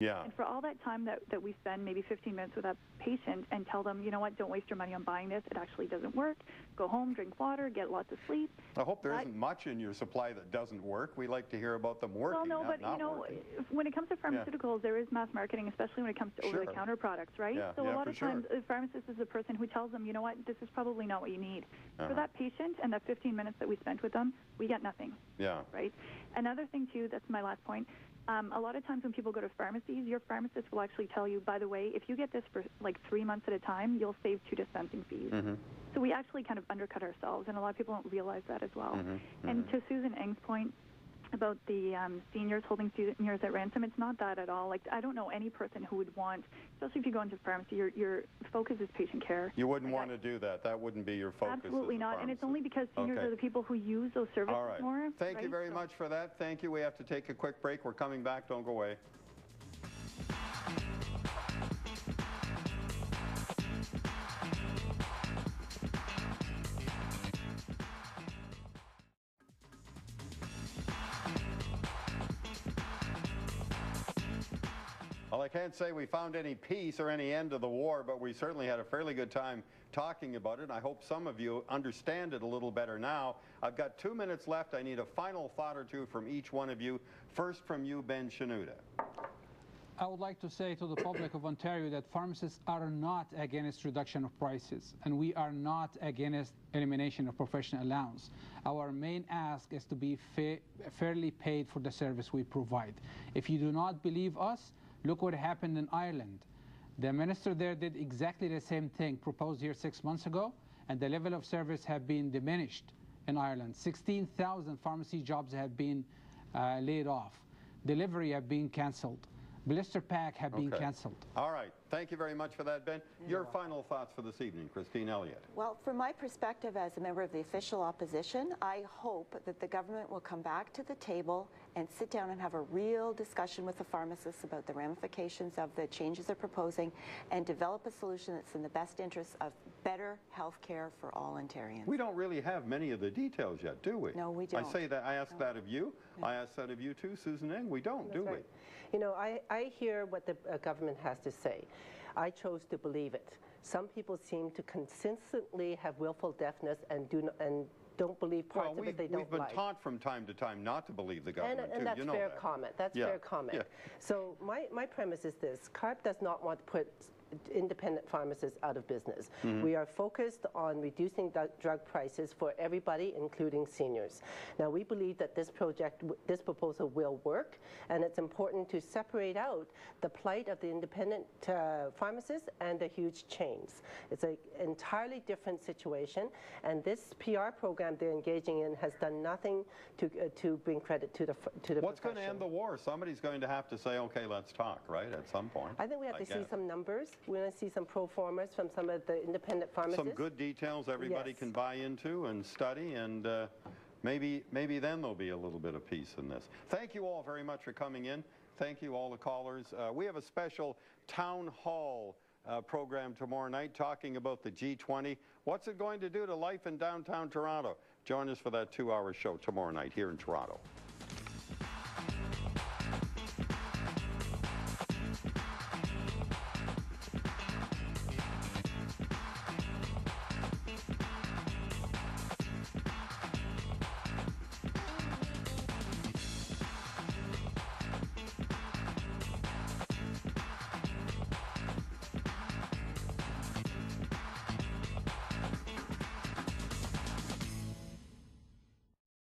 Yeah. And for all that time that we spend, maybe 15 minutes with that patient, and tell them, you know what, don't waste your money on buying this. It actually doesn't work. Go home, drink water, get lots of sleep. I hope there isn't much in your supply that doesn't work. We like to hear about them working. Well, no, but not you know, working. when it comes to pharmaceuticals, there is mass marketing, especially when it comes to over-the-counter products, right? Yeah, so a lot of sure. times, a pharmacist is the person who tells them, you know what, this is probably not what you need. For that patient and that 15 minutes that we spent with them, we get nothing. Yeah. Right. Another thing too, that's my last point. A lot of times when people go to pharmacies, your pharmacist will actually tell you, by the way, if you get this for like 3 months at a time, you'll save 2 dispensing fees. So we actually kind of undercut ourselves, and a lot of people don't realize that as well. And to Susan Eng's point about the seniors holding seniors at ransom, it's not that at all. Like, I don't know any person who would want, especially if you go into pharmacy, your focus is patient care. You wouldn't want to do that. That wouldn't be your focus. Absolutely not. And it's only because seniors are the people who use those services more. Thank you very much for that. Thank you. We have to take a quick break. We're coming back. Don't go away. Well, I can't say we found any peace or any end to the war, but we certainly had a fairly good time talking about it. I hope some of you understand it a little better now. I've got 2 minutes left. I need a final thought or two from each one of you. First from you, Ben Shenouda. I would like to say to the public of Ontario that pharmacists are not against reduction of prices, and we are not against elimination of professional allowance. Our main ask is to be fairly paid for the service we provide. If you do not believe us, look what happened in Ireland. The minister there did exactly the same thing proposed here 6 months ago, and the level of service have been diminished in Ireland. 16,000 pharmacy jobs have been laid off. Delivery have been cancelled. Blister pack have been cancelled. All right. Thank you very much for that, Ben. Your final thoughts for this evening, Christine Elliott. Well, from my perspective as a member of the official opposition, I hope that the government will come back to the table and sit down and have a real discussion with the pharmacists about the ramifications of the changes they're proposing and develop a solution that's in the best interest of better health care for all Ontarians. We don't really have many of the details yet, do we? No, we don't. I say that. I ask that of you. I ask that of you too, Susan Eng. We don't, do we? You know, I hear what the government has to say. I chose to believe it. Some people seem to consistently have willful deafness and don't believe parts of it they don't like. We've been taught from time to time not to believe the government, and that's fair comment. That's fair comment. So my premise is this. CARP does not want to put independent pharmacists out of business. We are focused on reducing drug prices for everybody, including seniors. Now, we believe that this proposal will work, and it's important to separate out the plight of the independent pharmacists and the huge chains. It's an entirely different situation, and this PR program they're engaging in has done nothing to bring credit to the What's profession. going to end the war? Somebody's going to have to say, okay, let's talk, right, at some point. I think we have to see some numbers. We're going to see some pro formas from some of the independent pharmacists. Some good details everybody can buy into and study, and maybe then there'll be a little bit of peace in this. Thank you all very much for coming in. Thank you, all the callers. We have a special town hall program tomorrow night talking about the G20. What's it going to do to life in downtown Toronto? Join us for that 2-hour show tomorrow night here in Toronto.